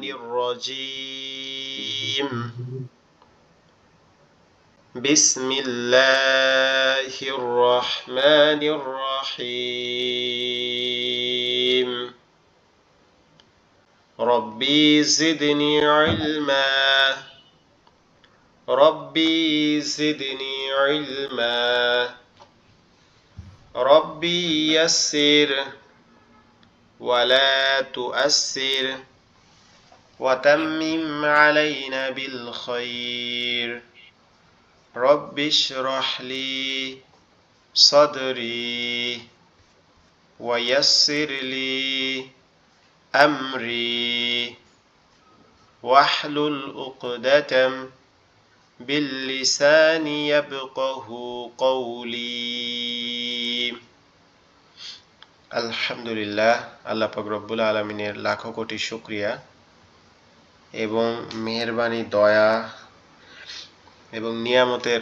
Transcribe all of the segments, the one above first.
الرجيم بسم الله الرحمن الرحيم ربي زدني علما ربي زدني علما ربي يسر ولا تؤسر وتمم علينا بالخير رب اشرح لي صدري ويسر لي أمري واحلل عقدة باللسان يفقه قولي আলহামদুলিল্লাহ আল্লাহ পাক রব্বুল আলামিনের লাখো কোটি শুকরিয়া এবং মেহেরবানি দয়া এবং নিয়ামতের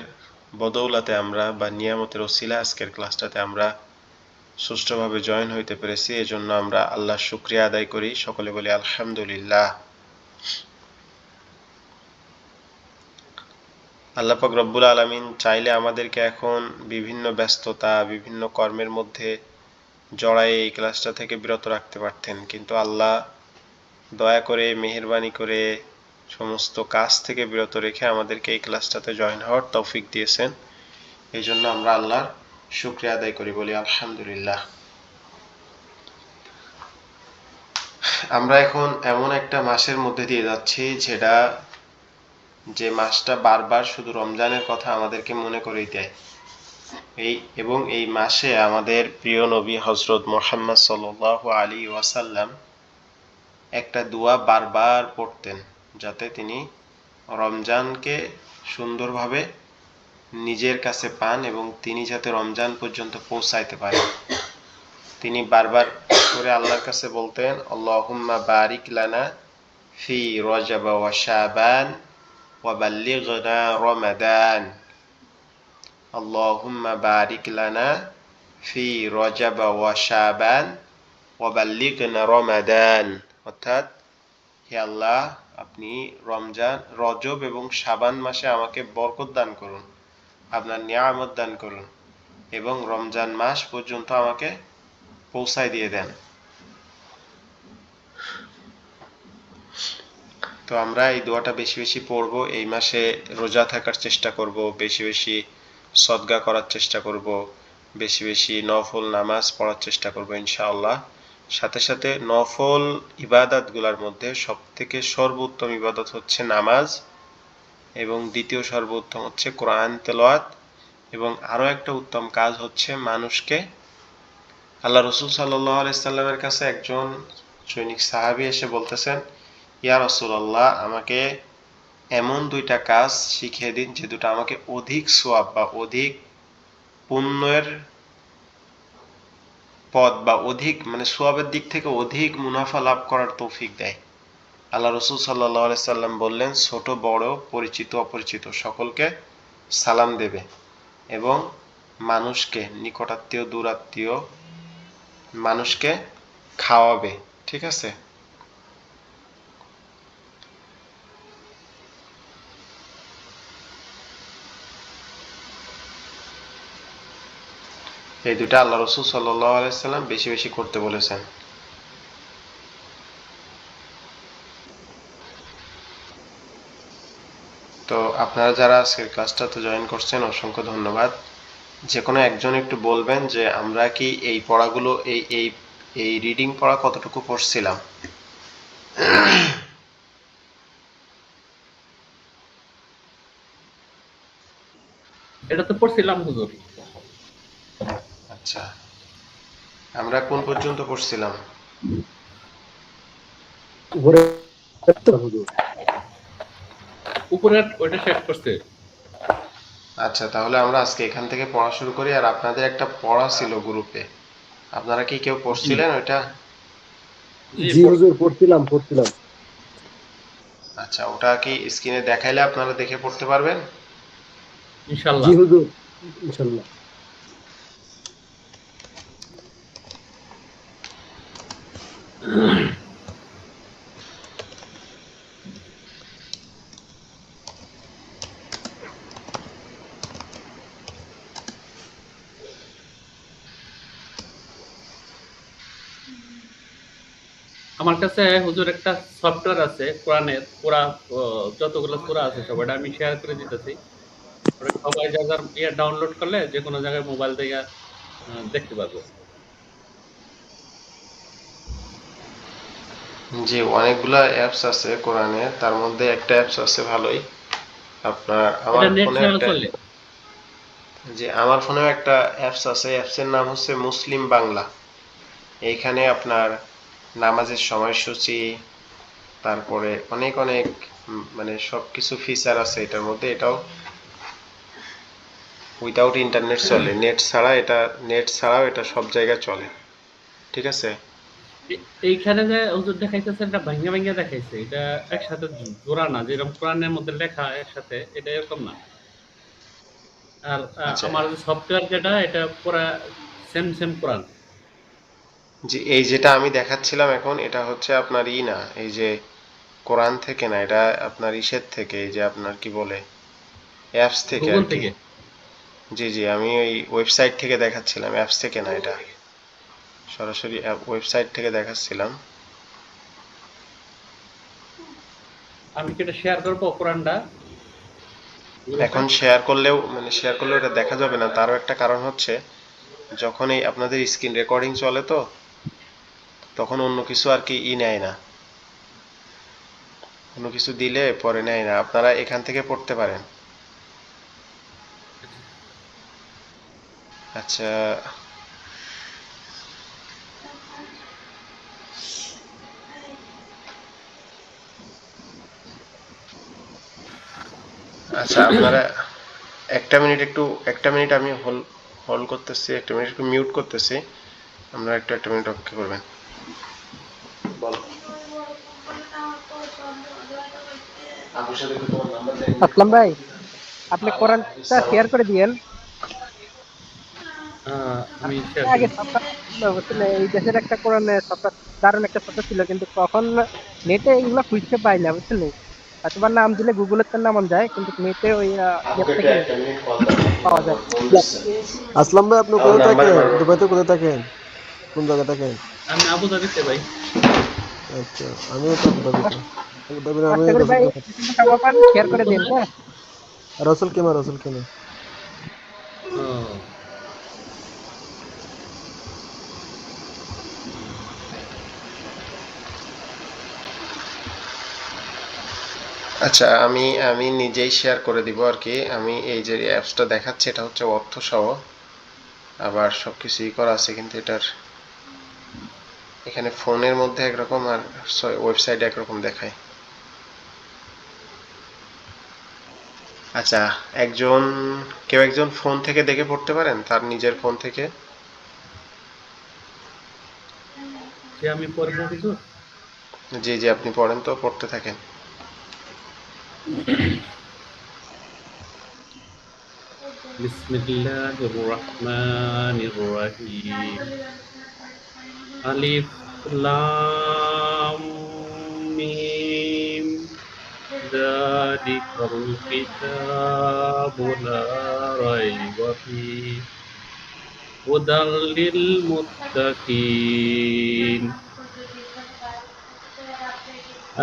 বদৌলতে আমরা বা নিয়ামতের ওসিলা আজকের ক্লাসটাতে আমরা সুষ্ঠুভাবে জয়েন হইতে পেরেছি এজন্য আমরা আল্লাহর শুকরিয়া আদায় করি সকলে বলি আলহামদুলিল্লাহ আল্লাহ পাক রব্বুল আলামিন চাইলে আমাদেরকে এখন বিভিন্ন ব্যস্ততা বিভিন্ন কর্মের মধ্যে জড়ায়ে এই ক্লাসটা থেকে বিরত রাখতে পারতেন কিন্তু আল্লাহ দয়া করে মেহেরবানি করে সমস্ত কাজ থেকে বিরত রেখে আমাদেরকে এই ক্লাসটাতে জয়েন হওয়ার তৌফিক দিয়েছেন এই জন্য আমরা আল্লাহর শুকরিয়া আদায় করি বলি আলহামদুলিল্লাহ আমরা এখন এমন একটা মাসের মধ্যে দিয়ে যাচ্ছি যে মাসটা বারবার শুধু রমজানের কথা আমাদেরকে মনে করিয়ে দেয় এবং এই মাসে আমাদের প্রিয় নবী হযরত মুহাম্মদ সাল্লাল্লাহু আলাইহি ওয়াসাল্লাম একটা দোয়া বারবার পড়তেন যাতে তিনি রমজানকে সুন্দরভাবে নিজের কাছে পান এবং তিনি যাতে রমজান পর্যন্ত পৌঁছাইতে পারেন তিনি বারবার করে আল্লাহর কাছে বলতেন আল্লাহুম্মা বারিক লানা ফি রজব ওয়া শাবান ওয়া বাল্লিগনা রমাদান আল্লাহুম্মা বারিক লানা ফি রজব ওয়া শাবান ওয়া বাল্লিগনা রমাদান অর্থাৎ হে আল্লাহ আপনি রজব এবং শাবান মাসে আমাকে বরকত দান করুন আপনার নিয়ামত দান করুন এবং রমজান মাস পর্যন্ত আমাকে পৌঁছায় দিয়ে দেন তো আমরা এই দোয়াটা বেশি বেশি পড়ব এই মাসে রোজা থাকার চেষ্টা করব বেশি বেশি সদকা করার চেষ্টা করব বেশি বেশি নফল নামাজ পড়ার চেষ্টা করব ইনশাআল্লাহ সাথে সাথে নফল ইবাদতগুলোর মধ্যে সবথেকে সর্বোত্তম ইবাদত হচ্ছে নামাজ এবং দ্বিতীয় সর্বোত্তম হচ্ছে কোরআন তেলাওয়াত এবং আরো একটা উত্তম কাজ হচ্ছে মানুষকে আল্লাহ রাসূল সাল্লাল্লাহু আলাইহি সাল্লামের কাছে একজন সৈনিক সাহাবী এসে বলতেছেন ইয়া রাসূলুল্লাহ আমাকে এমন দুইটা কাজ শিখিয়ে দিন যে দুটো আমাকে অধিক সওয়াব বা অধিক পুণ্যের পদ বা অধিক মানে সওয়াবের দিক থেকে অধিক মুনাফা লাভ করার তৌফিক দেয় আল্লাহ রাসূল সাল্লাল্লাহু আলাইহি সাল্লাম বললেন ছোট বড় পরিচিত অপরিচিত সকলকে সালাম দেবে এবং মানুষকে নিকটাত্মীয় দূরাত্মীয় মানুষকে খাওয়াবে ঠিক আছে এই দুটো আল্লাহ রাসূল সাল্লাল্লাহু আলাইহি সাল্লাম বেশি বেশি করতে বলেছেন তো আপনারা যারা আজকের ক্লাসটাতে জয়েন করছেন অসংখ্য ধন্যবাদ যে কোনো একজন একটু বলবেন যে আমরা কি এই পড়াগুলো এই রিডিং পড়া কতটুকু পড়ছিলাম এটা তো পড়ছিলাম হুজুর আচ্ছা আমরা কোন পর্যন্ত পড়ছিলাম উপরে ওইটা শেষ করতে আচ্ছা তাহলে আমরা আজকে এখান থেকে পড়া শুরু করি আর আপনাদের একটা পড়া ছিল গ্রুপে আপনারা কি কেউ পড়ছিলেন ওইটা জি হুজুর পড়ছিলাম আচ্ছা ওটা কি স্ক্রিনে দেখাইলে আপনারা দেখে পড়তে পারবেন ইনশাআল্লাহ জি হুজুর ইনশাআল্লাহ আমার কাছে হুজুর একটা সফটওয়্যার আছে কোরআনের পুরা যতগুলো সূরা আছে সবটা আমি শেয়ার করে দিতেছি। ওটা সবাই যার ইয়ে ডাউনলোড করলে যে কোনো জায়গায় মোবাইল থেকে দেখতে পারবে। যে অনেকগুলা অ্যাপস আছে কোরআনে, তার মধ্যে একটা অ্যাপস আছে ভালোই, আপনার আমার এটা নেট ফোনে ছাড়া একটা, চলে। যে আমার ফোনেও একটা অ্যাপস আছে, অ্যাপসের নাম হচ্ছে মুসলিম বাংলা। এইখানে আপনার নামাজের সময়সূচি, তারপরে অনেক অনেক মানে সবকিছু ফিচার আছে এটার মধ্যে। এটাও উইদাউট ইন্টারনেট চলে, নেট ছাড়াও এটা সব জায়গায় চলে, ঠিক আছে। এইখানে যে হুজুর দেখাইতেছে এটা ভাঙ্গা ভাঙ্গা দেখাইছে। এটা একসাথে জোড়া না, যেরকম কোরআনের মধ্যে লেখা একসাথে, এটা এরকম না। আর আচ্ছা, আমার যে সফটওয়্যার যেটা এটা পুরা সেম সেম কোরআন। যে এই যেটা আমি দেখাচ্ছিলাম এখন, এটা হচ্ছে আপনার না, এই যে কোরআন থেকে না, এটা আপনার ইসের থেকে, এই যে আপনার কি বলে, অ্যাপস থেকে গুগল আর কি। থেকে। জি জি, আমি ওই ওয়েবসাইট থেকে দেখাচ্ছিলাম, অ্যাপস থেকে না, এটা সরাসরি ওয়েবসাইট থেকে দেখাচ্ছিলাম। আমি কি এটা শেয়ার করবো কোরআনটা গ্রুপে? এখন শেয়ার করলেও এটা দেখা যাবে না, তারও একটা কারণ হচ্ছে, যখন এই আপনাদের স্ক্রিন রেকর্ডিং চলে তো, তখন অন্য কিছু আর কি নেয় না, অন্য কিছু দিলে পরে নেয় না। আপনারা এখান থেকে পড়তে পারেন। আচ্ছা, আচ্ছা আপনারা একটা মিনিট আমি হোল্ড করতেছি, একটা মিনিট একটু মিউট করতেছি, আপনারা একটা মিনিট অপেক্ষা করবেন। বলো। আপুর সাথে একটু তোমার নাম্বার দেন। আসলাম ভাই, আপনি আর কোরআনটা সালাম। শেয়ার করে দিয়েন। আমি শেয়ার আগে করি। সফটওয়্যার ছিল বুঝছেন, এই দেশের একটা কোরআনের সফটওয়্যার, দারুণ একটা সফটওয়্যার ছিল, কিন্তু কখন নেটে এগুলো খুঁজতে পাই না বুঝছেন। হয়তো নাম দিলে গুগলের তো নামান যায়, কিন্তু নেটে ওই ইয়ের আপুকে একটু থেকে একটা মিনিট কল দাও, পাওয়া যায়। আমার ফোন দিচ্ছে। আসলাম ভাই, আপনি আমার কোথায় নাম্বার থাকেন? মারো। দুবাইতে কোথায় থাকেন? কোন জায়গায় থাকেন? আমি আবু ধাবিতে ভাই। আচ্ছা, আমিও তো আবুধাবিতে। আবুধাবির আমি আশা করি ভাই রসুলকে। খবর পান, শেয়ার করে দিন। হ্যাঁ, রসুল কেমা। ও, আচ্ছা, আমি আমি নিজেই শেয়ার করে দিব আর কি। আমি এই যে অ্যাপসটা দেখাচ্ছি, এটা হচ্ছে অর্থ সহ, আবার সবকিছুই করা আছে, কিন্তু এটার এখানে ফোনের মধ্যে একরকম আর ওয়েবসাইটে একরকম দেখায়। আচ্ছা, কেউ একজন ফোন থেকে দেখে পড়তে পারেন, তার নিজের ফোন থেকে। যে আমি পড়বো হুজুর। জি জি, আপনি পড়েন তো, পড়তে থাকেন। বিসমিল্লাহির রহমানির রহিম। আলিফ লাম মিম যালিকাল কিতাবু লা রাইবা ফীহ হুদাল লিল মুত্তাকিন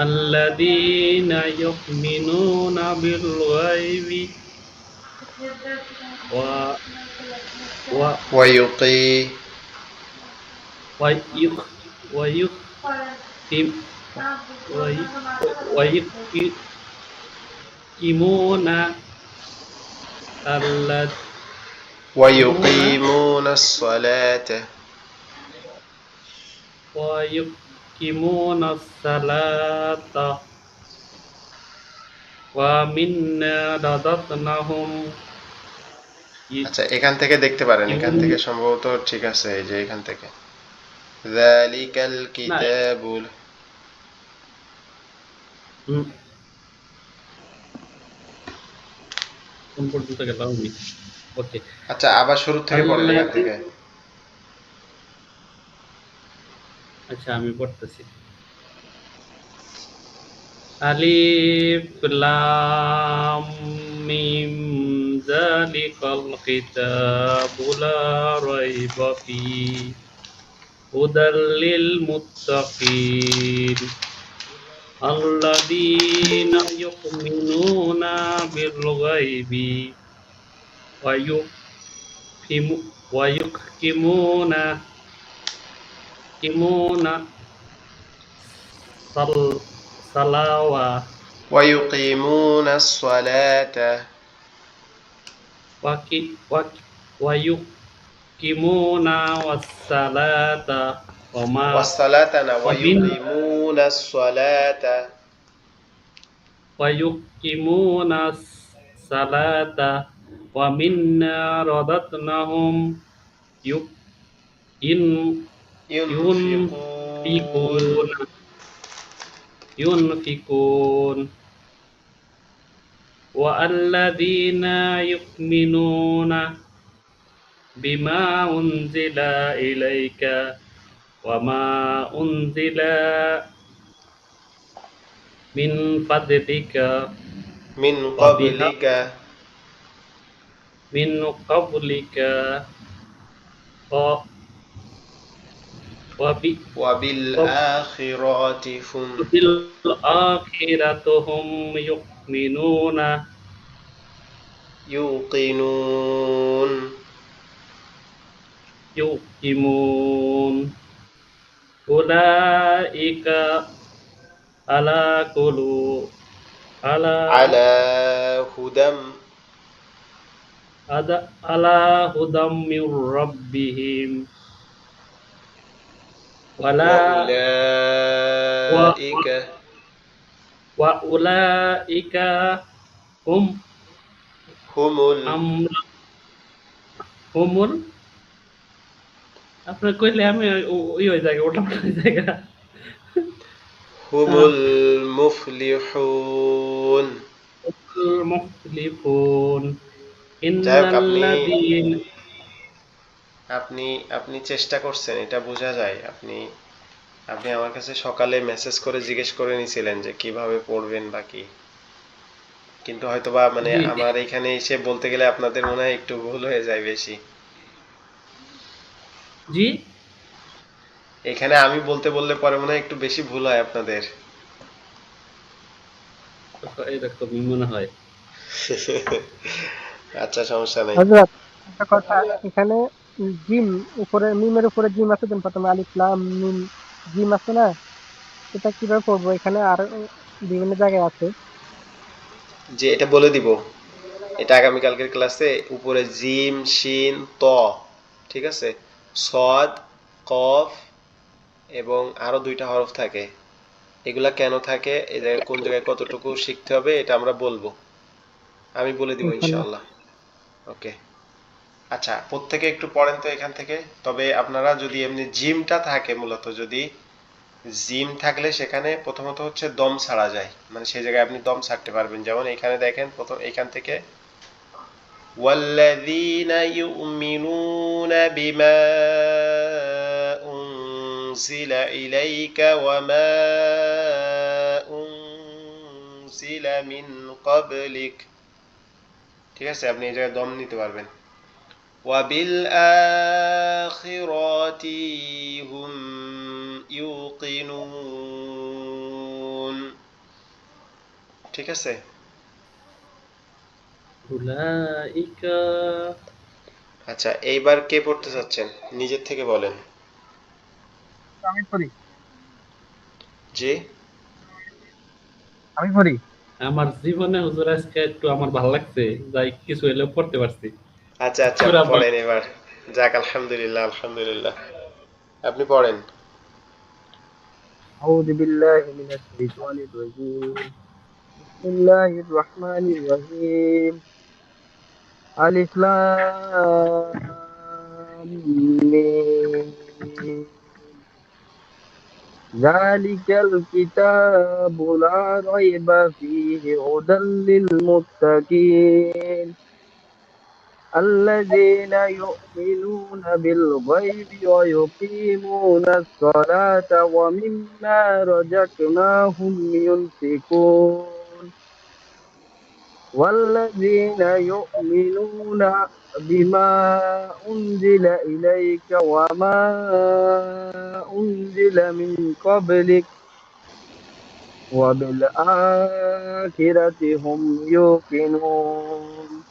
আল্লাযীনা ইউমিনুনা বিল গায়বি ওয়া ওয়া ওয়াইউকি ওয়া ইউক ওয়া ইউকিম ওয়া ইউকিমুনা আল্লাযীনা ওয়াইউকিমুনাস সালাতা। ويقيمون الصلاة ومنا رزقناهم আচ্ছা, এখান থেকে দেখতে পারেন, এখান ينفقون। থেকে সম্ভবত ঠিক আছে, এই যে এখান থেকে যালিকাল না, কিতাবুল। হুম, কোন পর্যন্ত গেলাম আমি? ওকে। আচ্ছা, আবার শুরু থেকে পড়েন এখান আল্লাযী, থেকে। আচ্ছা আমি পড়তেছি। আলিফ লাম মিম যালিকাল কিতাবু লা রাইবা ফীহ هدى للمتقين الذين يؤمنون بالغيب ويقيمون الصلاة ويقيمون الصلاة ويقيمون الصلاة ومن ويقيمون الصلاة ويقيمون الصلاة ومنا رزقناهم ينفقون ينفقون والذين يؤمنون بما أنزل إليك وما أنزل من قبلك من قبلك و- وب- وبالآخرة هم وبالآخرة هم يؤمنون يوقنون يقيمون أولئك على قلوب على على هدى على هدى من ربهم وأولئك وأولئك هم هم هم আপনার কইলে আমি ওই জায়গা ওটা ওই জায়গা هم المفلحون المختلفون إن যাই হোক, الذين আপনি আপনি চেষ্টা করছেন, এটা বোঝা যায়। আপনি আপনি আমার কাছে সকালে মেসেজ করে জিজ্ঞেস করে নিছিলেন যে কিভাবে পড়বেন বা কি, কিন্তু হয়তোবা মানে জি আমার এখানে এসে বলতে গেলে আপনাদের মনে হয় একটু ভুল হয়ে যায় বেশি। জি এখানে আমি বলতে বললে পরে মনে হয় একটু বেশি ভুল হয় আপনাদের। এরকম মনে হয়। আচ্ছা, সমস্যা নাই। হযরত একটা কথা, এখানে জিম উপরে, মিমের উপরে জিম আছে, দেন প্রথমে আলিফ লাম মিম জিম আছে না, এটা কিভাবে পড়বো? এখানে আর বিভিন্ন জায়গায় আছে। যে এটা বলে দিব, এটা আগামীকালকের ক্লাসে। উপরে জিম শিন ত, ঠিক আছে, সদ কফ এবং আরো দুইটা হরফ থাকে। এগুলা কেন থাকে, এই জায়গায় কোন জায়গায় কতটুকু শিখতে হবে, এটা আমরা বলবো, আমি বলে দিব ইনশাআল্লাহ। ইনশাআল্লাহ। ওকে, আচ্ছা, প্রত্যেকে একটু পড়েন তো এখান থেকে। তবে আপনারা যদি এমনি জিমটা থাকে, মূলত যদি জিম থাকলে সেখানে প্রথমত হচ্ছে দম ছাড়া যায়, মানে সেই জায়গায় আপনি দম ছাড়তে পারবেন। যেমন এখানে দেখেন, প্রথম এখান থেকে والذين يؤمنون بما أنزل إليك وما أنزل من قبلك, ঠিক আছে, আপনি এই জায়গায় দম নিতে পারবেন। وبالآخرة هم يوقنون, ঠিক আছে। أولئك আচ্ছা, এইবার কে পড়তে চাচ্ছেন, নিজের থেকে বলেন। আমি পড়ি, জি, আমি পড়ি। আমার জীবনে হুজুর আজকে একটু আমার ভালো লাগছে, যাই কিছু হলেও পড়তে পারছি। আচ্ছা আচ্ছা, সূরা পড়েন এবার। যাক, আলহামদুলিল্লাহ আলহামদুলিল্লাহ, আপনি পড়েন। أعوذ بالله من الشيطان الرجيم. بسم الله الرحمن الرحيم. ألف لام ميم. ذلك الكتاب لا ريب فيه هدى للمتقين الذين يؤمنون بالغيب ويقيمون الصلاة ومما رزقناهم ينفقون والذين يؤمنون بما أنزل إليك وما أنزل من قبلك وبالآخرة هم يوقنون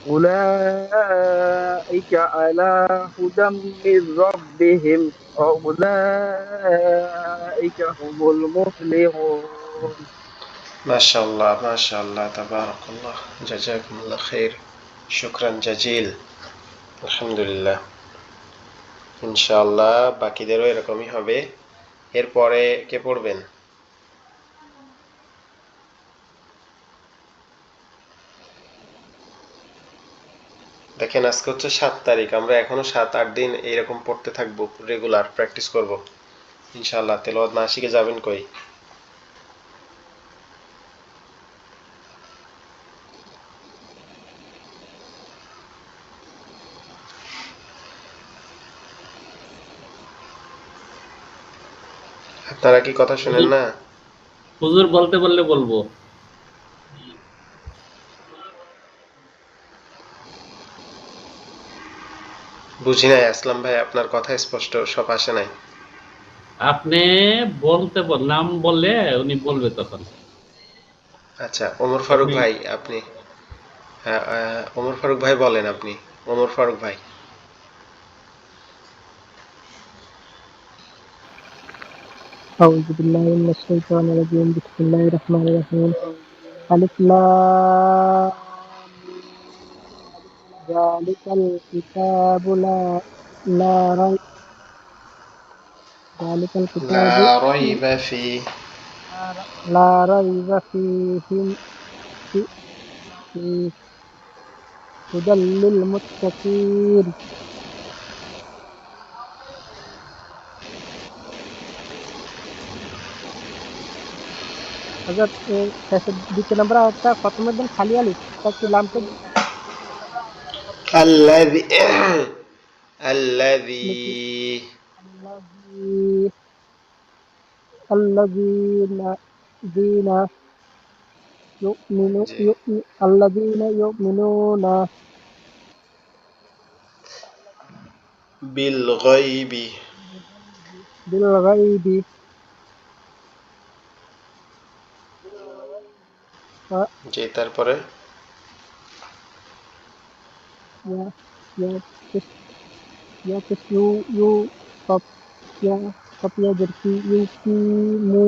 أولئك على هدى من ربهم وأولئك هم المفلحون মাশাআল্লাহ মাশাআল্লাহ তাবারাকাল্লাহ জাযাকুমুল্লাহ খাইর শুকরান জাজিল আলহামদুলিল্লাহ ইনশাআল্লাহ বাকিদেরও এরকমই হবে এরপরে কে পড়বেন দেখেন আজকে হচ্ছে 7 তারিখ আমরা এখনো 7-8 দিন এইরকম পড়তে থাকবো রেগুলার প্র্যাকটিস করব ইনশাআল্লাহ তেলাওয়াত না শিখে যাবেন কই আপনারা কি কথা শুনেন না হুজুর বলতে বললে বলবো। বুঝি নাই আসলাম ভাই আপনার কথা স্পষ্ট সব আসে নাই আপনি নাম বললে উনি বলবে তখন। আচ্ছা ওমর ফারুক আপনি ভাই আপনি হ্যাঁ ওমর ফারুক ভাই বলেন আপনি ওমর ফারুক ভাই أعوذ بالله من الشيطان الرجيم بسم الله الرحمن الرحيم ألف لام ذلك الكتاب لا ريب ذلك الكتاب لا ريب فيه لا ريب فيه هدى للمتقين अगर ऐसे द्वितीय नंबर आता है प्रथम दिन खाली आलिफ ताकि लाम पे الذي الذي الذين জি الذين يؤمنون بالغيب بالغيب জি তারপরে يا يا كس يا كس يو طب يا جرسي يقيمو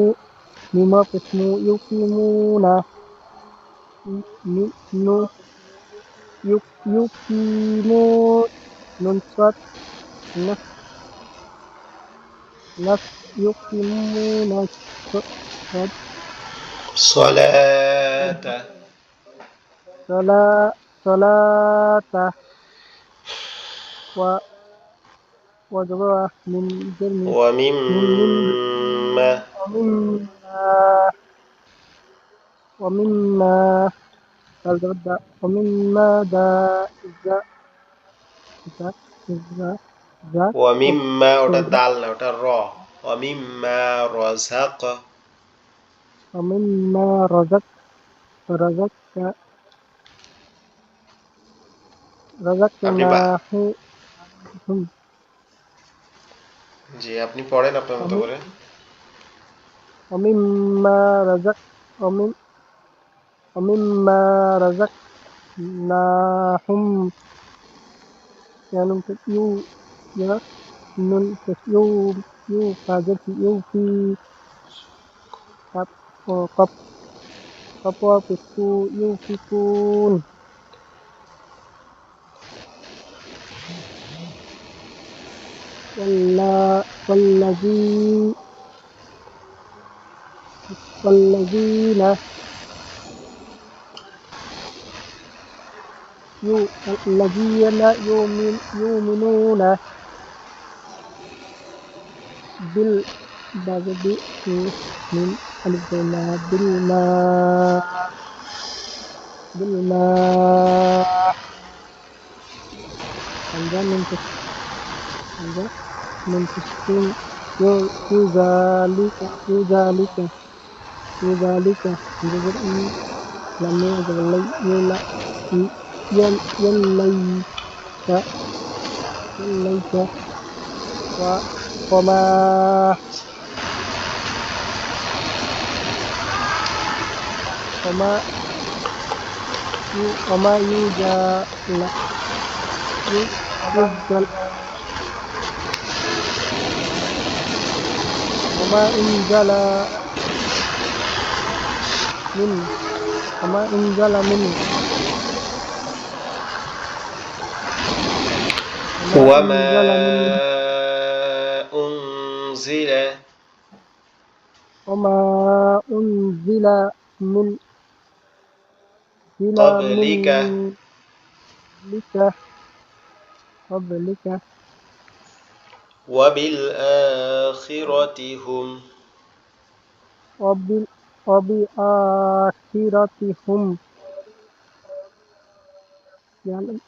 مما قسمو يقيمون نو يقيمو ننصت نف يقيمون صلاة صلاة وجبوا من جرم ومما ومما ومما ওটা দাল না ওটা র ومما رزق ومما আপনি رزقناهم জি আপনি পড়েন আপনার মতো করে ومما رزقناهم يعني يو فاجر يو في قبوا بسو يوفقون والذين يؤمنون بالبعض من الجنة بالماء anda mentuskin yuzalika menjadi ini لم يجب يلا يليك يليك و- وما وما وما ينزل وما أنزل من وما أنزل من وما أنزل وما أنزل من قبلك قبلك وبالآخرة هم وبالآخرة هم يعني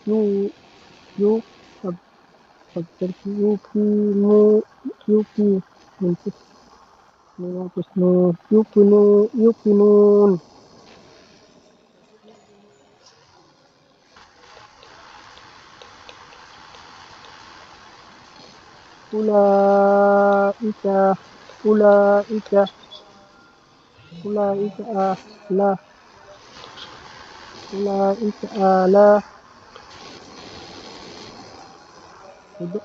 يو يو يوقي يوقنون أولئك أولئك أولئك لا أولئك لا هدى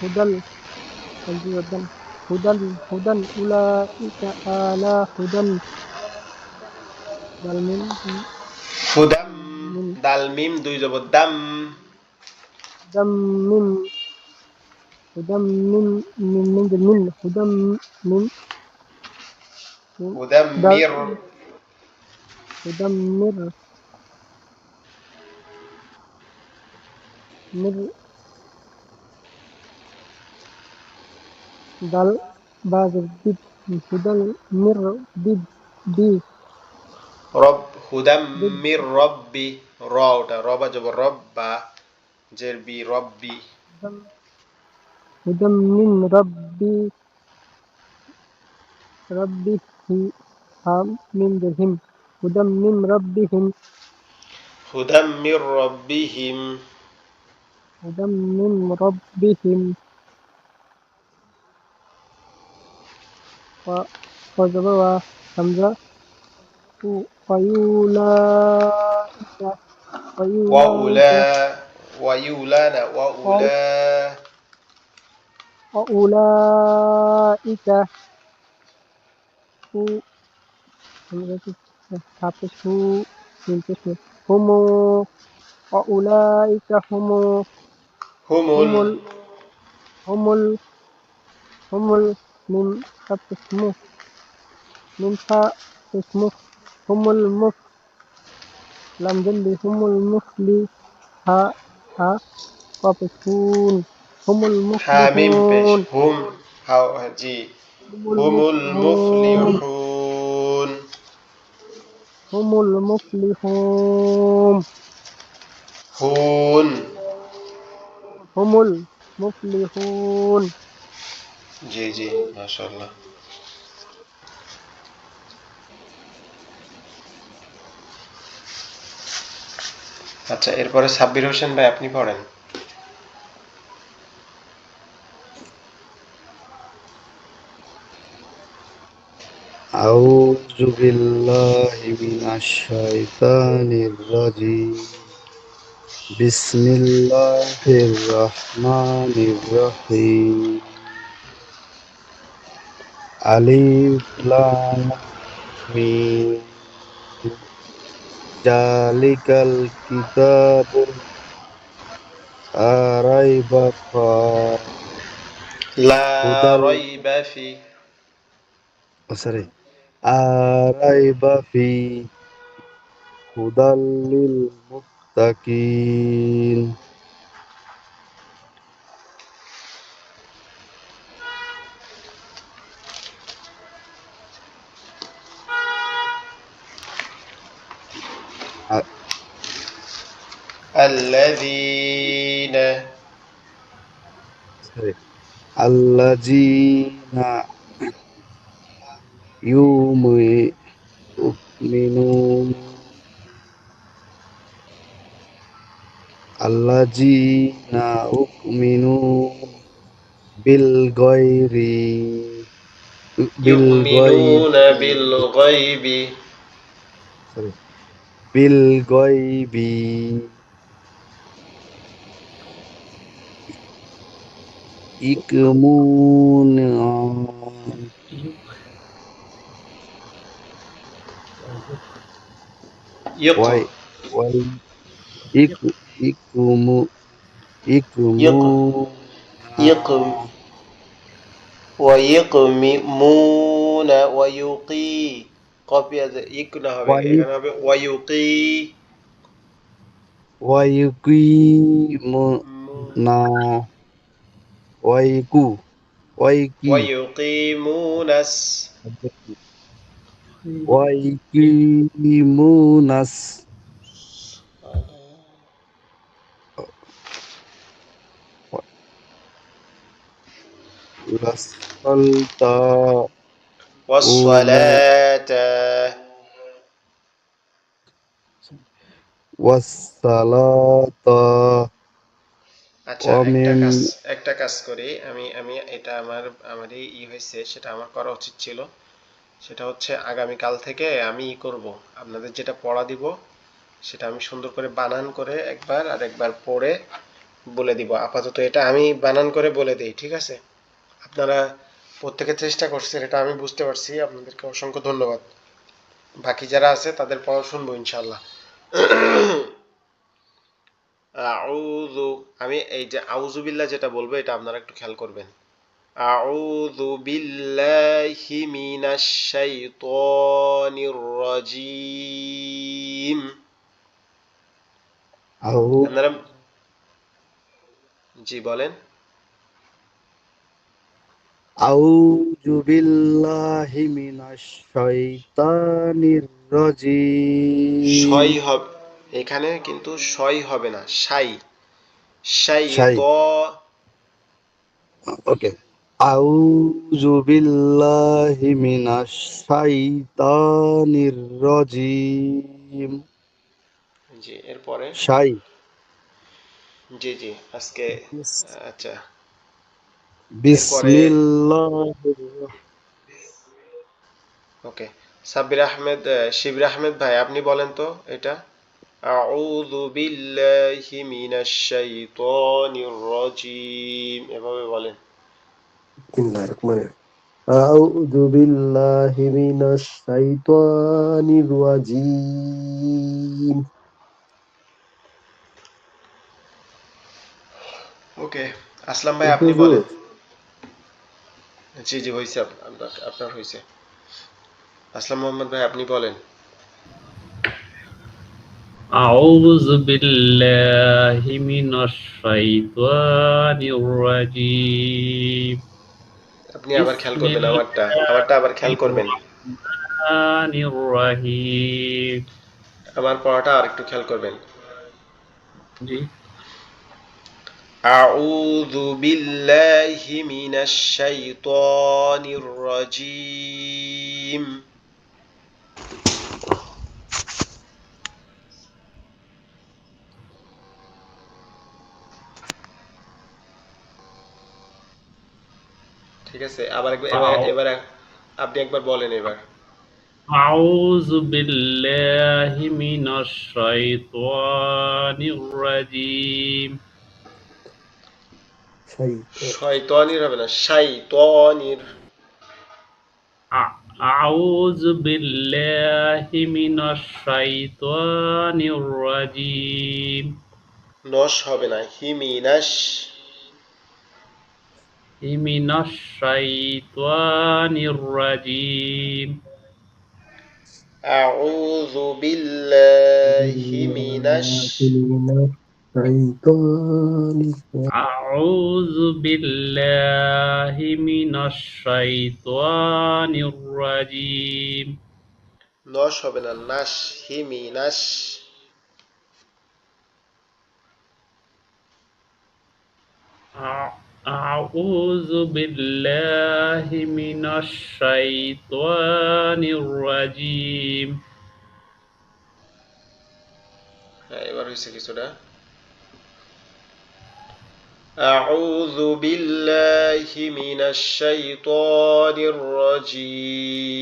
هدى هدى هدى أولئك على هدى بل হুদাম من দাল মিম দুই জবর দাম هدى من هدى من هدى من হুদাম্মির مدمر مر دل بعد الدب هدى مر دب بي রব دب হুদাম্মির রব্বি র ওটা রবা জবর রব্বা জের বি রব্বি هدى من ربه هم من درهم هدى من ربهم হুদাম্মির রব্বিহিম هدى من ربهم وجب حمزة ويولائك ওয়াউলা ويولائك ওয়াইউলানা ওয়াউলা وأولئك حمزة حافظ هم وأولئك هم হুমুল هم هم هم من اسمه من اسمه هم لم ذل هم ها قابسون هم হামিম পেশ المفلحون হুম হাও জি هم হুমুল المفلحون মুফলিহুন هم المفلحون হুন هم المفلحون জি জি মাশাআল্লাহ আচ্ছা এরপরে সাব্বির হোসেন ভাই আপনি পড়েন أعوذ بالله من الشيطان الرجيم بسم الله الرحمن الرحيم ألف لام ميم ذلك الكتاب لا ريب فيه লা هدى রাইবা ফি sorry لا ريب فيه هدى للمتقين الذين sorry الذين يؤمنون الذين يؤمنون بالغير بالغيب يؤمنون بالغيب sorry بالغيب يؤمنون يقم واي واي يكم يقم يكمون يقم ويقمون ويقي কপি আছে ইক না হবে واي এখানে হবে ওয়ায়ুকি ويقيمون ويكو ويكي ওয়ায়ুকিমুনাস ويقيمون الصلاة أولئك ওয়াসসালাতা والصلاة আচ্ছা ومن একটা কাজ করি আমি আমি এটা আমারই হয়েছে সেটা আমার করা উচিত ছিল সেটা হচ্ছে আগামী কাল থেকে আমি করব আপনাদের যেটা পড়া দিব সেটা আমি সুন্দর করে বানান করে একবার আর একবার পড়ে বলে দিব আপাতত এটা আমি বানান করে বলে দেই ঠিক আছে আপনারা প্রত্যেকে চেষ্টা করছেন এটা আমি বুঝতে পারছি আপনাদেরকে অসংখ্য ধন্যবাদ বাকি যারা আছে তাদের পড়া শুনবো ইনশাআল্লাহ আউযু আমি এই যে আউযু বিল্লাহ যেটা বলবো এটা আপনারা একটু খেয়াল করবেন আউযু বিল্লাহি মিনাশ শাইতানির রাজিম أعوذ আপনারা জি বলেন أعوذ بالله من الشيطان الرجيم শয় হবে এখানে কিন্তু শয় হবে না শাই শাই شيء ত أوكي أعوذ بالله من الشيطان الرجيم জি এরপরে شيء জি জি আজকে আচ্ছা بسم এরপরে الله ওকে সাব্বির আহমেদ শিবির আহমেদ ভাই আপনি বলেন তো এটা আউযু বিল্লাহি মিনাশ শাইতানির রাজিম এভাবে বলেন بسم الله الرحمن الرحيم أعوذ بالله من الشيطان الرجيم ওকে আসলাম ভাই আপনি বলেন হুজুর জি জি হয়েছে আপনার আপনার হয়েছে আসলাম মোহাম্মদ ভাই আপনি বলেন أعوذ بالله من الشيطان الرجيم আপনি আবার খেয়াল بسم করবেন আমারটা আবার খেয়াল করবেন الرحمن الرحيم আমার পড়াটা আর একটু খেয়াল করবেন জি أعوذ بالله من الشيطان الرجيم ঠিক আছে আবার এবার আপনি একবার বলেন এবার أعوذ بالله من الشيطان الرجيم شيطان শয়তানির হবে না শাইতানির أعوذ بالله من الشيطان الرجيم নশ হবে না হিমিনাশ من الشيطان الرجيم أعوذ بالله من الشيطان أعوذ بالله من الشيطان الرجيم নশ হবে না নাশ হিমিনাশ أعوذ بالله من الشيطان الرجيم হ্যাঁ এবার হয়েছে কিছুটা أعوذ بالله من الشيطان الرجيم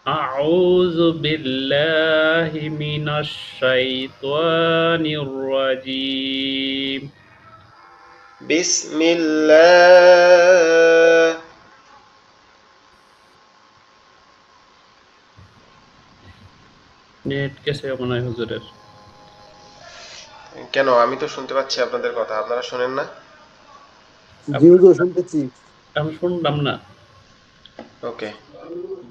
أعوذ بالله من الشيطان الرجيم بسم الله নেট কেসে মনে হয় হুজুরের কেন আমি তো শুনতে পাচ্ছি আপনাদের কথা আপনারা শুনেন না জি হুজুর শুনতেছি। আমি শুনলাম না ওকে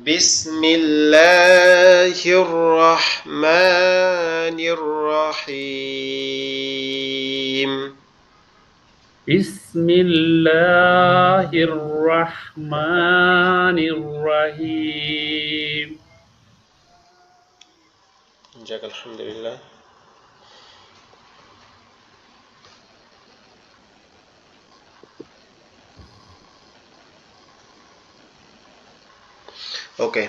بسم الله الرحمن الرحيم بسم الله الرحمن الرحيم যাক আলহামদুলিল্লাহ ওকে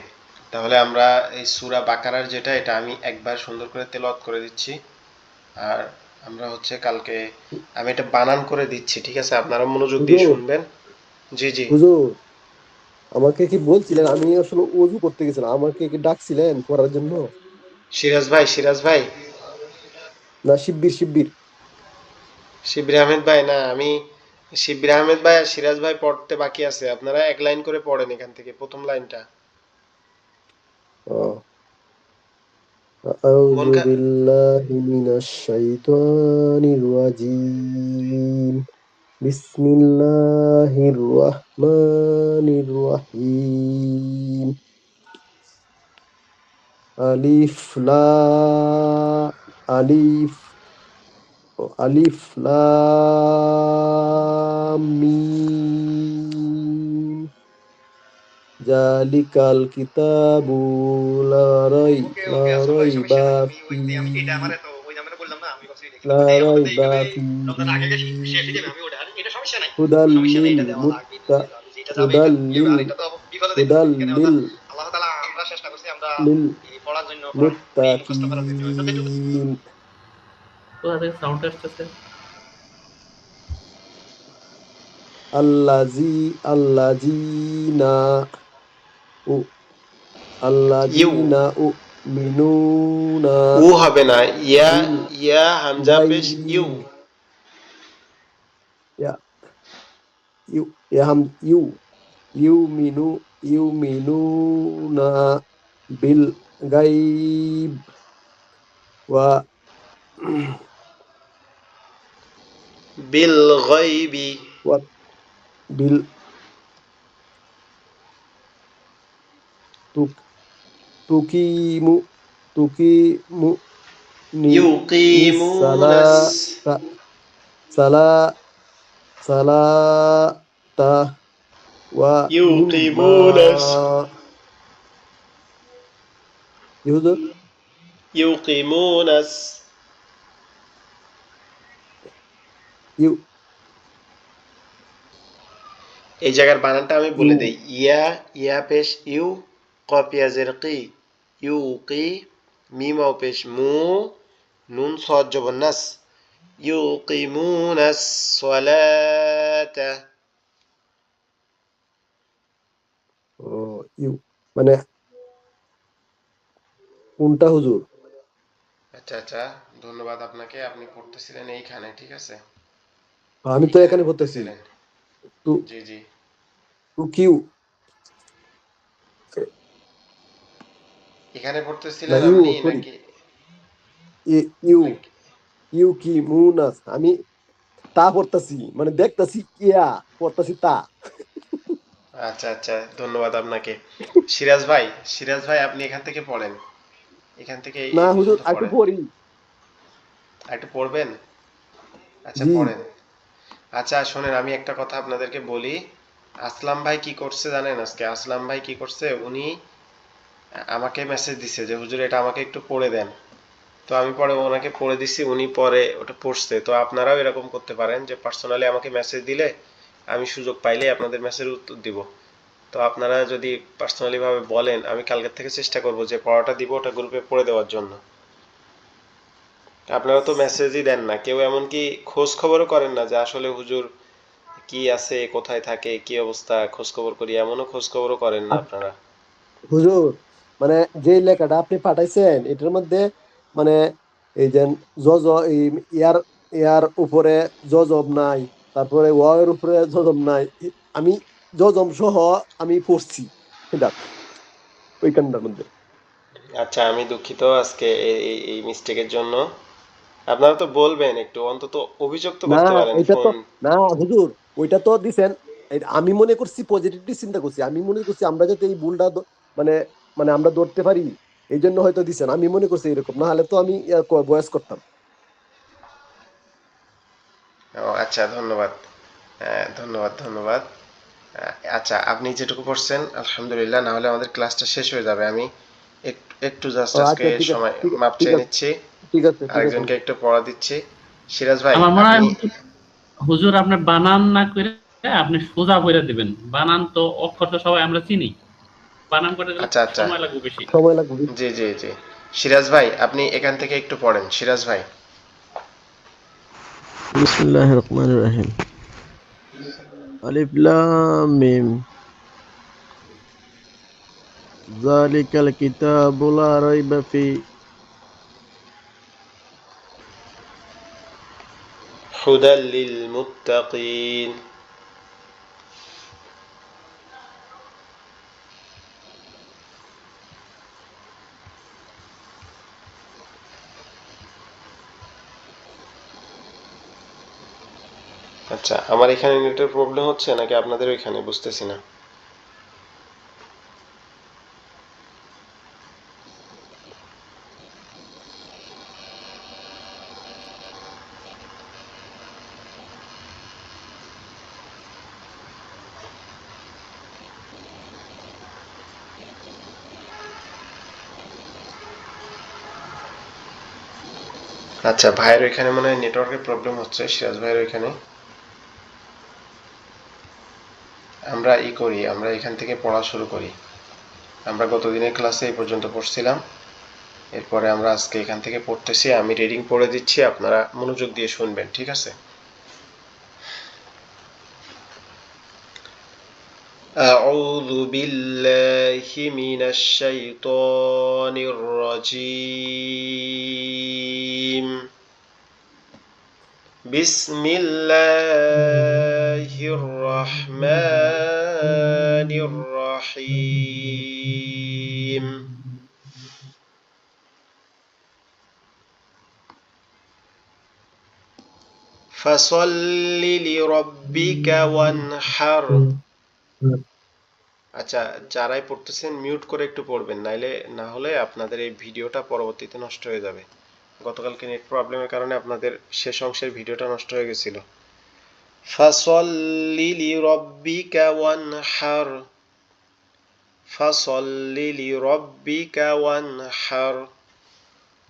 তাহলে আমরা এই সূরা বাকারার যেটা এটা আমি একবার সুন্দর করে তেলাওয়াত করে দিচ্ছি আর আমরা হচ্ছে কালকে আমি এটা বানান করে দিচ্ছি ঠিক আছে আপনারা মনোযোগ দিয়ে হুজুর শুনবেন জি জি হুজুর আমাকে কি বলছিলেন? আমি আসলে ওযু করতে গেছিলাম, আমাকে কি ডাকছিলেন পড়ার জন্য? সিরাজ ভাই না, শিব্বির শিব্বির। শিবির আহমেদ ভাই না আমি শিবির আহমেদ ভাই আর সিরাজ ভাই পড়তে বাকি আছে আপনারা এক লাইন করে পড়েন এখান থেকে প্রথম লাইনটা ও, আউযু মনকা বিল্লাহি মিনাশ শাইতানির রাজীম, বিসমিল্লাহির রহমানির রহিম, আলিফ আলিফ আলিফ লাম মিম, জালিকাল কিতাবু লা রাইবা ফীহি, লা রাইবা ফীহি, হুদাল লিল মুত্তা হুদাল লিল হুদাল লিল লিল মুত্তাকিন, কোথা থেকে সাউন্ড আসতেছে আল্লাযীনা উ ইউ আল্লাযীনা উমিনুনা উ হবে না ইয়া বিল ইয়া হামজা পেশ ইউ গাইব, ইয়া ইউ ইয়া হাম ইউ ইউমিনুনা বিল গাইব ওয়া বিল গায়বি ওয়া বিল তুক তুকিমু তুকিমু নি নিস ইউকিমুনাস সালাতা সালা সালাতা ওয়া মিম্মা, ইউকিমুনাস কি হুজুর? ইউকিমুনাস ইউ এই জায়গার বানানটা আমি ইউ বলে দেই ইয়া ইয়া পেশ ইউ কপিয়াজের কি ইউকি মিম পেশ মু নুন সাদ জবর নাস ইউকিমুনাস সালাতা ও ইউ মানে কোনটা হুজুর? আচ্ছা আচ্ছা ধন্যবাদ আপনাকে আপনি পড়তেছিলেন এইখানে ঠিক আছে আমি তো এইখানে এখানে করতেছি। পড়তেছিলেন টু জি জি টু কিউ এখানে না, পড়তেছিলেন ইউ আপনি সরি, নাকি ইউ নাকি ইউ কি মুনাস, আমি তা পড়তাছি, মানে দেখতাছি ইয়া পড়তাছি তা। আচ্ছা আচ্ছা ধন্যবাদ আপনাকে সিরাজ ভাই আপনি এখান থেকে পড়েন এখান থেকে না এই হুজুর, পর্যন্ত একটু পড়েন পড়ি। আর একটু পড়বেন আচ্ছা জি। পড়েন আচ্ছা শোনেন আমি একটা কথা আপনাদেরকে বলি আসলাম ভাই কি করছে জানেন আজকে আসলাম ভাই কি করছে উনি আমাকে মেসেজ দিছে যে হুজুর এটা আমাকে একটু পড়ে দেন তো আমি পরে ওনাকে পড়ে দিছি, উনি পরে ওটা পড়ছে। তো আপনারাও এরকম করতে পারেন যে পার্সোনালি আমাকে মেসেজ দিলে আমি সুযোগ পাইলে আপনাদের মেসেজের উত্তর দিব। তো আপনারা যদি পার্সোনালি ভাবে বলেন, আমি কালকের থেকে চেষ্টা করব যে পড়াটা দিব ওটা গ্রুপে পড়ে দেওয়ার জন্য। আপনারা তো মেসেজই দেন না, কেউ এমনকি খোঁজ খবরও করেন না যে আসলে হুজুর কি আছে, কোথায় থাকে, কি অবস্থা, খোঁজ খবর করি, এমনও খোঁজ খবরও করেন না আর আপনারা। হুজুর, মানে যে লেখাটা আপনি পাঠাইছেন এটার মধ্যে মানে এই যে জ জ এই ইয়ার ইয়ার উপরে জজব নাই, তারপরে এর উপরে জজব নাই। আমি জজম সহ আমি পড়ছি এটা ওইখানটার মধ্যে। আচ্ছা, আমি দুঃখিত আজকে এই মিস্টেকের জন্য। আপনারা তো বলবেন, একটু অন্তত অভিযোগ তো না, করতে পারেন এটা তো ফোন। না হুজুর, ওইটা তো দিছেন। আমি মনে করছি পজিটিভলি চিন্তা করছি, আমি মনে করছি আমরা যাতে এই ভুলটা মানে মানে আমরা ধরতে পারি, এই জন্য হয়তো দিছেন। আমি মনে করছি এরকম, না হলে তো আমি বয়স করতাম। ও আচ্ছা, ধন্যবাদ। ধন্যবাদ, ধন্যবাদ। আচ্ছা, আপনি যেটুকু পড়ছেন আলহামদুলিল্লাহ, না হলে আমাদের ক্লাসটা শেষ হয়ে যাবে। আমি একটু একটু জাস্ট ও আজকে আচ্ছা, ঠিক আছে, সময় ঠিক মাপ ঠিক চেয়ে আছে, নিচ্ছি, ঠিক আছে, ঠিক আছে আরেকজনকে হুজুর। একটু পড়া দিচ্ছি। সিরাজ ভাই, আমার মনে হয় আপনি হুজুর আপনি বানান না করে আপনি সোজা করে দিবেন। বানান তো অক্ষর তো সবাই আমরা চিনি, বানান করে গেলে আচ্ছা আচ্ছা, সময় লাগবে বেশি। সময় লাগবে। জি জি জি, সিরাজ ভাই আপনি এখান থেকে একটু পড়েন, সিরাজ ভাই। বিসমিল্লাহির রহমানির রহিম। আলিফ লাম মিম। যালিকাল কিতাবু লা রাইবা ফি। হুদাল লিল মুত্তাকিন। আচ্ছা, আমার এখানে নেটের প্রবলেম হচ্ছে নাকি আপনাদের ওইখানে, বুঝতেছি না। আচ্ছা, ভাইয়ের ওইখানে মনে হয় নেটওয়ার্কের প্রবলেম হচ্ছে, সিরাজ ভাইয়ের ওইখানে। আমরা করি, আমরা এখান থেকে পড়া শুরু করি। আমরা গতদিনের ক্লাসে এই পর্যন্ত পড়ছিলাম, এরপরে আমরা আজকে এখান থেকে পড়তেছি। আমি রিডিং পড়ে দিচ্ছি, আপনারা মনোযোগ দিয়ে শুনবেন, ঠিক আছে? أعوذ بالله من الشيطان الرجيم. بسم الله الرحمن الرحيم. فصل لربك وانحر. আচ্ছা, যারাই পড়তেছেন মিউট করে একটু পড়বেন, নাইলে না হলে আপনাদের এই ভিডিওটা পরবর্তীতে নষ্ট হয়ে যাবে। গতকালকে নেট প্রবলেমের কারণে আপনাদের শেষ অংশের ভিডিওটা নষ্ট হয়ে গেছিল। ফাসল্লি লিরাব্বিকা ওয়ানহার। ফাসল্লি লিরাব্বিকা ওয়ানহার।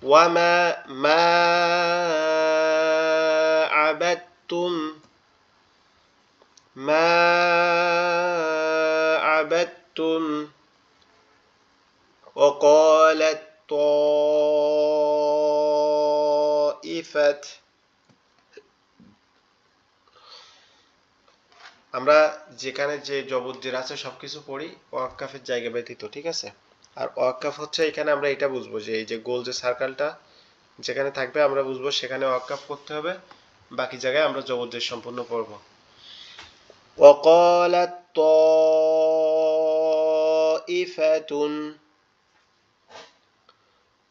ওয়ামা মা আবাদতুম। মা আবাদতুম। وقالت طائفة. আমরা যেখানে যে জবর আছে সবকিছু পড়ি ওয়াক্কাফের জায়গা ব্যতীত, ঠিক আছে? আর ওয়াক্কাফ হচ্ছে এখানে আমরা এটা বুঝবো যে এই যে গোল যে সার্কেলটা যেখানে থাকবে আমরা বুঝবো সেখানে ওয়াক্কাফ করতে হবে, বাকি জায়গায় আমরা জবর সম্পূর্ণ পড়বো। وقالت طائفة.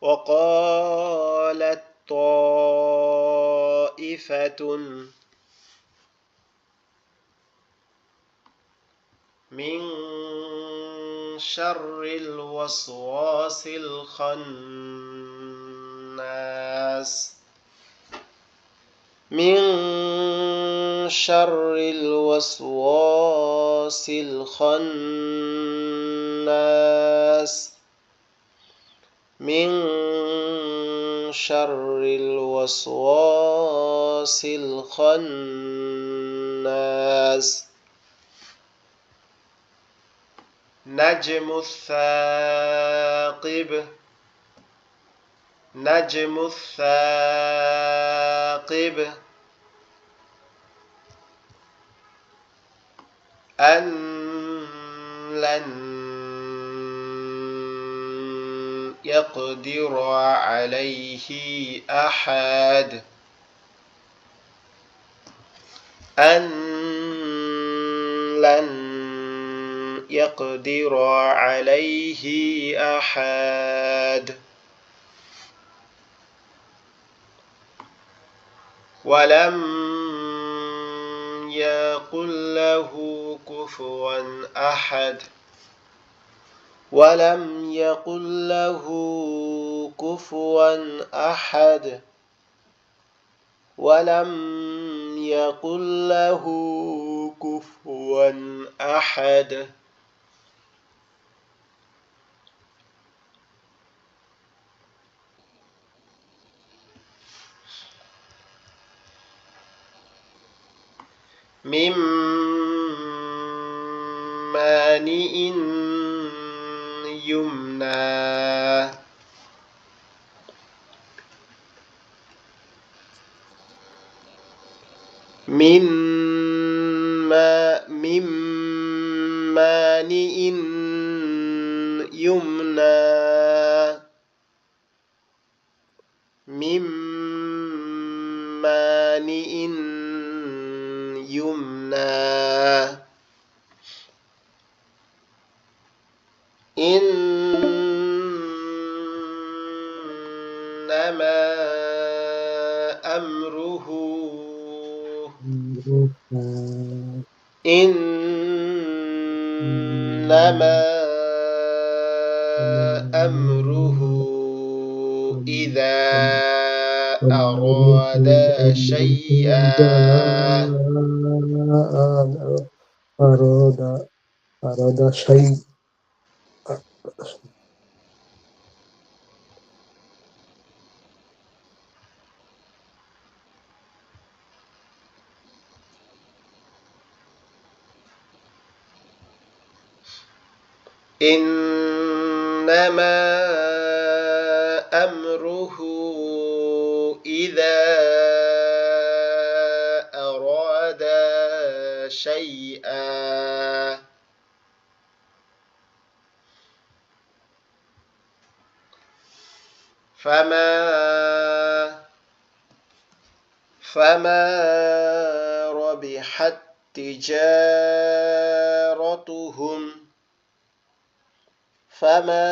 وقالت طائفة من شر الوسواس الخناس. من شر الوسواس الخناس. من شر الوسواس الخناس نجم الثاقب نجم الثاقب أن لن يقدر عليه أحد أن لن يقدر عليه أحد ولم يقل له كفوا أحد ولم يقل له كفوا أحد ولم يقل له كفوا أحد من مانع يمنى من مانع يمنى من مانع يمنى إنما أمره إنما أمره إذا أراد شيئا أراد شيء إنما أمره إذا أراد شيئا فما ربحت تجارتهم فما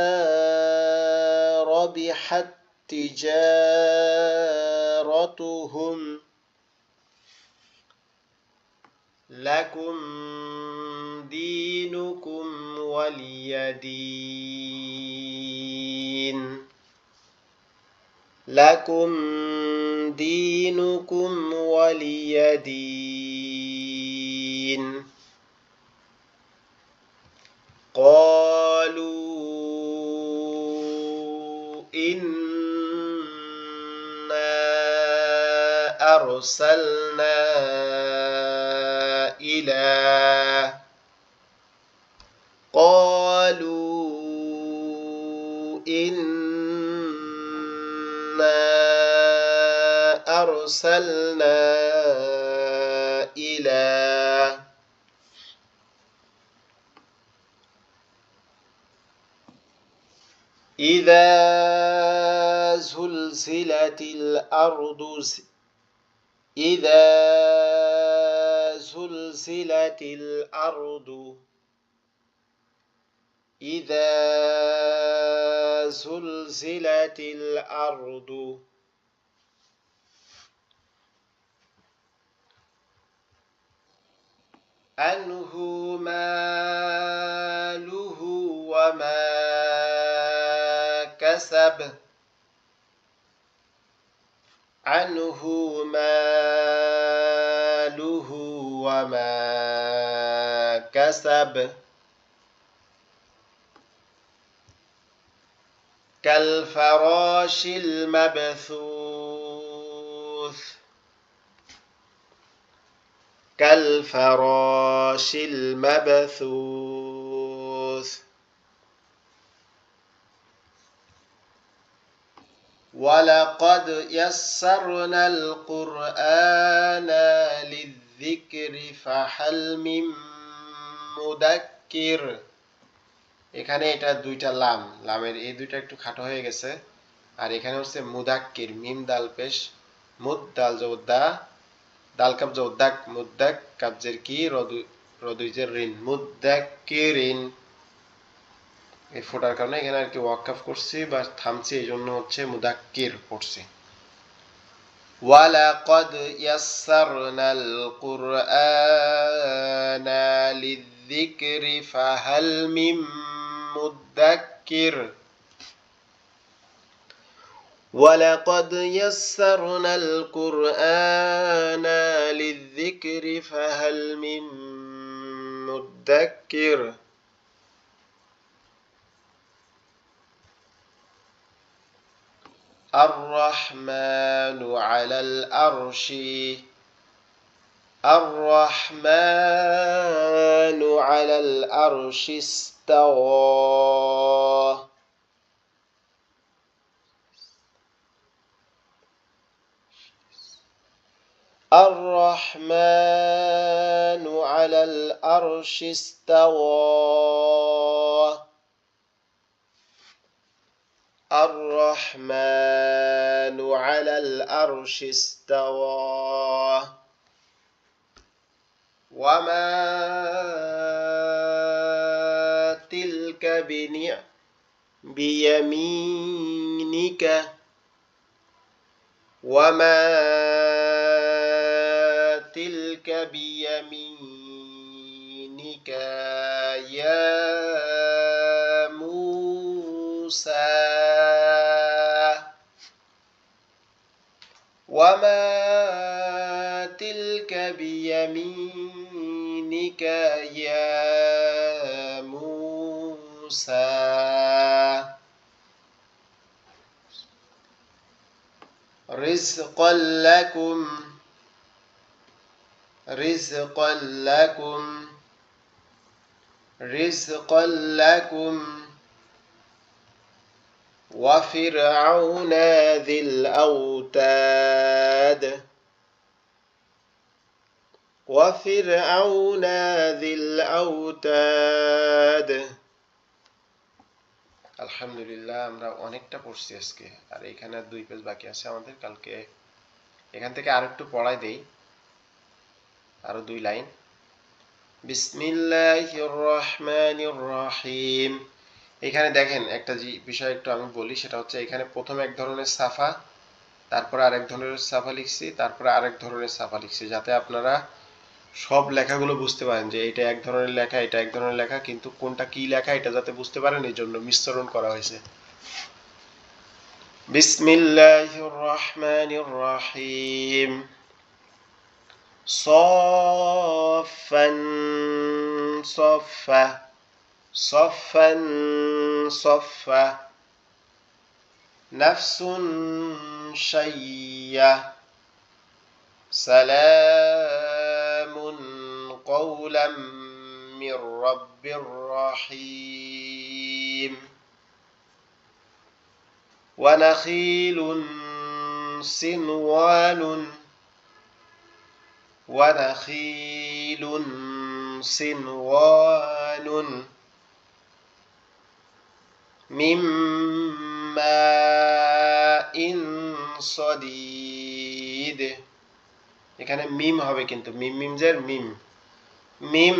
ربحت تجارتهم لكم دينكم ولي دين لكم دينكم ولي دين قالوا إنا أرسلنا إلى إذا زلزلت الأرض إذا زلزلت الأرض إذا زلزلت الأرض عنه ماله وما كسب عنه ماله وما كسب كالفراش المبثوث كالفراش المبثوث ولقد يسرنا القرآن للذكر فهل من মুদাক্কির এখানে এটা দুইটা লামের এই দুইটা একটু খাটো হয়ে গেছে আর এখানে হচ্ছে মুদাক্কির মিম দাল পেশ মুদ দাল জবদা দাল কাব জবদাক মুদাক কাবজের কি রদুইজের রিন মুদাক্কিরিন এই ফোটার কারণে এখানে আর কি ওয়াকফ করছি বা থামছি এইজন্য হচ্ছে মুদাক্কির পড়ছি ওয়ালাকাদ ইয়াসসারনাল কুরআনা লিযযিকরি ফাহাল মিন মুদাক্কির ولقد يسرنا القرآن للذكر فهل من مدكر الرحمن على العرش استوى الرحمن على العرش استوى الرحمن على العرش استوى وما تلك بيمينك وما تلك بيمينك يا موسى وما تلك بيمينك يا موسى رزقا لكم وفرعون ذي الأوتاد আলহামদুলিল্লাহ আমরা অনেকটা পড়ছি আজকে আর এখানে 2 পেজ বাকি আছে আমাদের কালকে এখান থেকে আরেকটু পড়াই দেই আরো 2 লাইন বিসমিল্লাহির রহমানির রহিম এখানে দেখেন একটা বিষয় একটু আমি বলি সেটা হচ্ছে এখানে প্রথম এক ধরনের সাফা তারপর আরেক ধরনের সাফা লিখছি তারপর আরেক ধরনের সাফা লিখছি যাতে আপনারা সব লেখাগুলো বুঝতে পারেন যে এটা এক ধরনের লেখা এটা এক ধরনের লেখা কিন্তু কোনটা কি লেখা এটা যাতে বুঝতে পারেন এইজন্য মিশ্রণ করা হয়েছে বিসমিল্লাহির রহমানির রহিম صفا نفس شيّة سلام قولا من رب رحيم ونخيل صنوان من ماء صديد এখানে মিম হবে কিন্তু মিম জের মিম মিম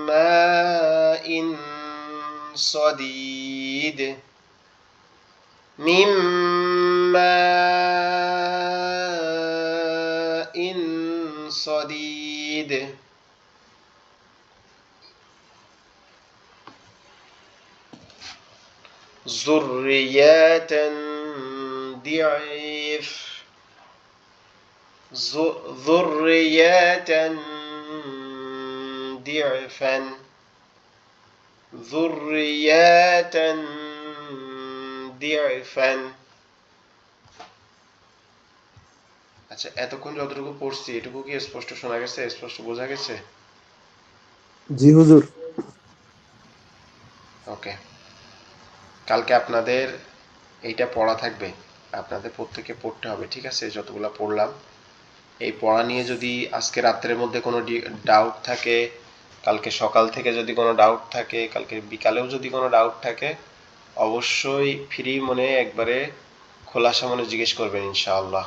মাইন صديد মিম মাইন صديد ذرية ضعيف ذرية ضعفا ذرية dear Irfan. আচ্ছা, এতক্ষণ যতটুকু পড়ছি এটুকু কি স্পষ্ট শোনা গেছে, স্পষ্ট বোঝা গেছে? জি হুজুর। ওকে, কালকে আপনাদের এইটা পড়া থাকবে, আপনাদের প্রত্যেকে পড়তে হবে, ঠিক আছে? যতগুলো পড়লাম এই পড়া নিয়ে যদি আজকে রাত্রের মধ্যে কোনো ডাউট থাকে, কালকে সকাল থেকে যদি কোনো ডাউট থাকে, কালকে বিকালেও যদি কোনো ডাউট থাকে, অবশ্যই ফ্রি মনে একবারে খোলাসা মনে জিজ্ঞেস করবেন ইনশাআল্লাহ।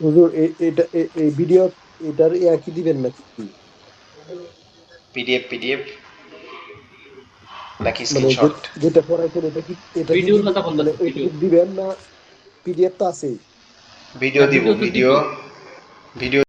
হুজুর এটা এই ভিডিও এটার ইয়া কি দিবেন নাকি? পিডিএফ নাকি মানে স্ক্রিনশট? যেটা পড়াইছেন এটা কি ভিডিওর কথা মানে বলতেছে, ওইটুকু দিবেন না পিডিএফ তো আছেই? ভিডিও দিব, ভিডিও তো ভিডিও দিবই। ভিডিও